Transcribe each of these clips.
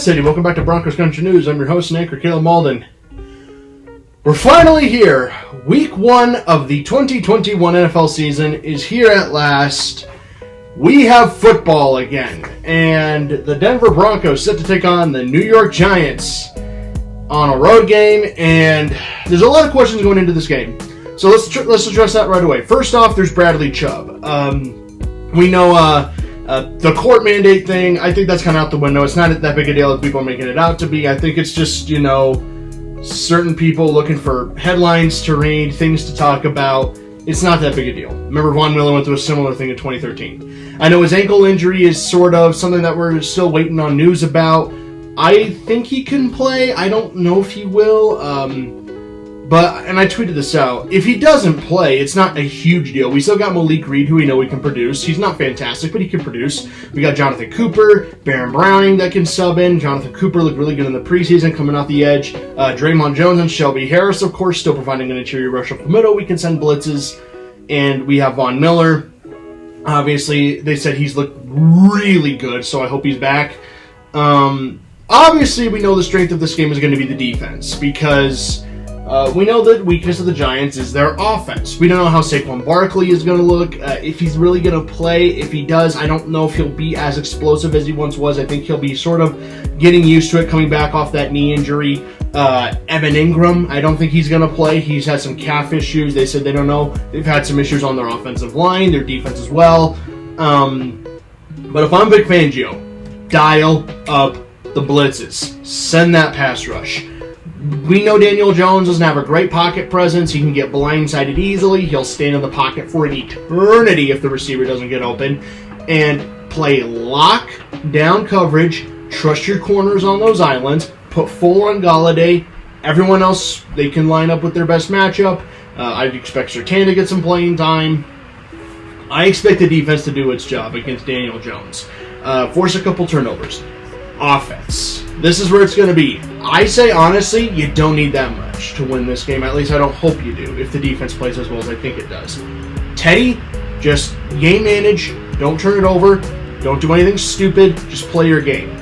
City. Welcome back to Broncos Country News. I'm your host and anchor, Caleb Malden. We're finally here. Week 1 of the 2021 NFL season is here at last. We have football again, and the Denver Broncos set to take on the New York Giants on a road game, and there's a lot of questions going into this game. So let's address that right away. First off, there's Bradley Chubb. We know the court mandate thing, I think that's kind of out the window. It's not that big a deal as people are making it out to be. I think it's just, certain people looking for headlines to read, things to talk about. It's not that big a deal. Remember, Von Miller went through a similar thing in 2013. I know his ankle injury is sort of something that we're still waiting on news about. I think he can play. I don't know if he will. And I tweeted this out. If he doesn't play, it's not a huge deal. We still got Malik Reed, who we know he can produce. He's not fantastic, but he can produce. We got Jonathan Cooper, Baron Browning that can sub in. Jonathan Cooper looked really good in the preseason, coming off the edge. Draymond Jones and Shelby Harris, of course, still providing an interior rush up the middle. We can send blitzes. And we have Von Miller. Obviously, they said he's looked really good, so I hope he's back. Obviously, we know the strength of this game is going to be the defense, because we know the weakness of the Giants is their offense. We don't know how Saquon Barkley is going to look, if he's really going to play. If he does, I don't know if he'll be as explosive as he once was. I think he'll be sort of getting used to it, coming back off that knee injury. Evan Ingram, I don't think he's going to play. He's had some calf issues. They said they don't know. They've had some issues on their offensive line, their defense as well. But if I'm Vic Fangio, dial up the blitzes. Send that pass rush. We know Daniel Jones doesn't have a great pocket presence. He can get blindsided easily. He'll stand in the pocket for an eternity if the receiver doesn't get open. And play lock down coverage. Trust your corners on those islands. Put Fuller on Galladay. Everyone else, they can line up with their best matchup. I'd expect Surtain to get some playing time. I expect the defense to do its job against Daniel Jones. Force a couple turnovers. Offense. This is where it's going to be. I say, honestly, you don't need that much to win this game. At least I don't hope you do, if the defense plays as well as I think it does. Teddy, just game manage. Don't turn it over. Don't do anything stupid. Just play your game.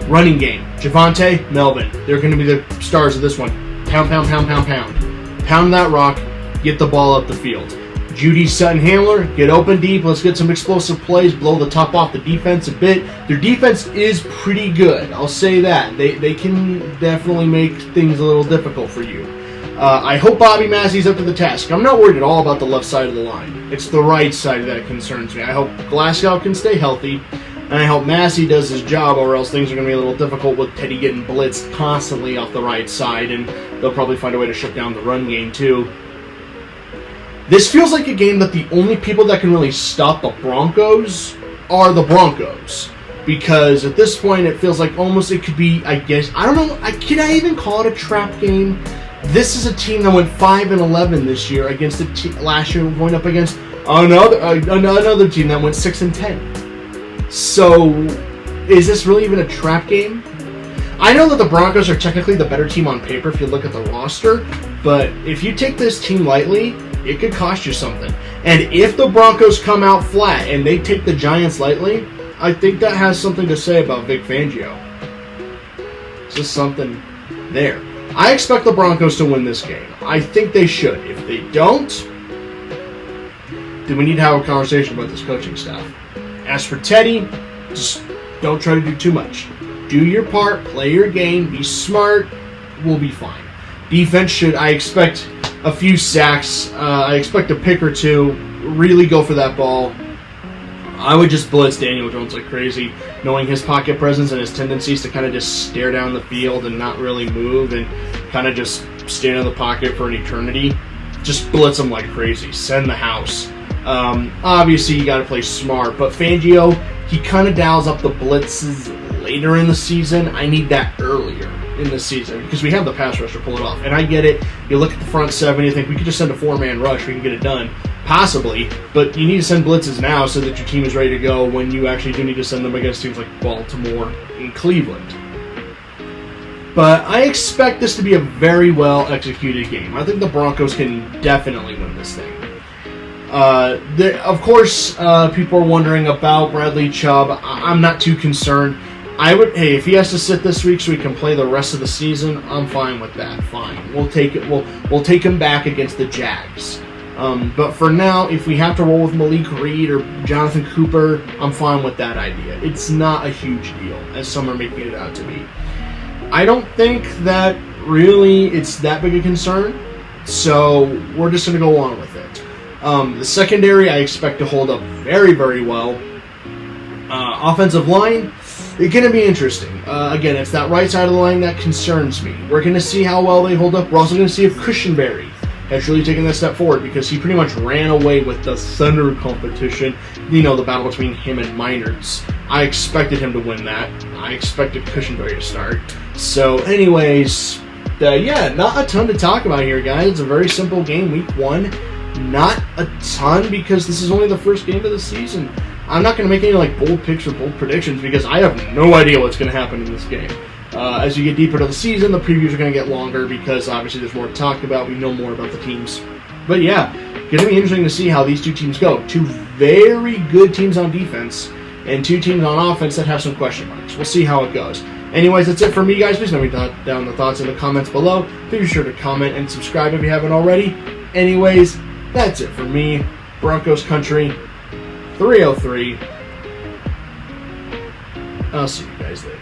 Running game. Javonte, Melvin. They're going to be the stars of this one. Pound, pound, pound, pound, pound. Pound that rock. Get the ball up the field. Judy, Sutton, Hamler, get open deep. Let's get some explosive plays. Blow the top off the defense a bit. Their defense is pretty good. I'll say that. They can definitely make things a little difficult for you. I hope Bobby Massey's up to the task. I'm not worried at all about the left side of the line. It's the right side that concerns me. I hope Glasgow can stay healthy. And I hope Massey does his job, or else things are going to be a little difficult with Teddy getting blitzed constantly off the right side. And they'll probably find a way to shut down the run game, too. This feels like a game that the only people that can really stop the Broncos are the Broncos. Because at this point, it feels like almost it could be, I guess, I don't know, can I even call it a trap game? This is a team that went 5-11 this year against a team last year, going up against another team that went 6-10. So, is this really even a trap game? I know that the Broncos are technically the better team on paper if you look at the roster, but if you take this team lightly, it could cost you something. And if the Broncos come out flat and they take the Giants lightly, I think that has something to say about Vic Fangio. It's just something there. I expect the Broncos to win this game. I think they should. If they don't, then we need to have a conversation about this coaching staff. As for Teddy, just don't try to do too much. Do your part, play your game, be smart, we'll be fine. Defense should, I expect a few sacks. I expect a pick or two. Really go for that ball. I would just blitz Daniel Jones like crazy, knowing his pocket presence and his tendencies to kind of just stare down the field and not really move and kind of just stand in the pocket for an eternity. Just blitz him like crazy. Send the house. Obviously, you got to play smart, but Fangio, he kind of dials up the blitzes later in the season. I need that earlier in the season because we have the pass rush to pull it off. And I get it. You look at the front seven, you think we could just send a four-man rush, we can get it done. Possibly, but you need to send blitzes now so that your team is ready to go when you actually do need to send them against teams like Baltimore and Cleveland. But I expect this to be a very well-executed game. I think the Broncos can definitely win this thing. Of course, people are wondering about Bradley Chubb. I'm not too concerned. Hey, if he has to sit this week so he can play the rest of the season, I'm fine with that. Fine, we'll take it. We'll take him back against the Jags. But for now, if we have to roll with Malik Reed or Jonathan Cooper, I'm fine with that idea. It's not a huge deal, as some are making it out to be. I don't think that really it's that big a concern, so we're just going to go along with it. The secondary I expect to hold up very, very well. Offensive line, it's going to be interesting. Again, it's that right side of the line that concerns me. We're going to see how well they hold up. We're also going to see if Cushenberry has really taken that step forward, because he pretty much ran away with the center competition, the battle between him and Meinerz. I expected him to win that. I expected Cushenberry to start. So anyways, not a ton to talk about here, guys. It's a very simple game, week 1. Not a ton, because this is only the first game of the season. I'm not going to make any bold picks or bold predictions, because I have no idea what's going to happen in this game. As you get deeper into the season, the previews are going to get longer, because obviously there's more to talk about. We know more about the teams. But yeah, going to be interesting to see how these two teams go. Two very good teams on defense, and two teams on offense that have some question marks. We'll see how it goes. Anyways, that's it for me, guys. Please let me know down the thoughts in the comments below. Please be sure to comment and subscribe if you haven't already. Anyways, that's it for me. Broncos Country 303. I'll see you guys later.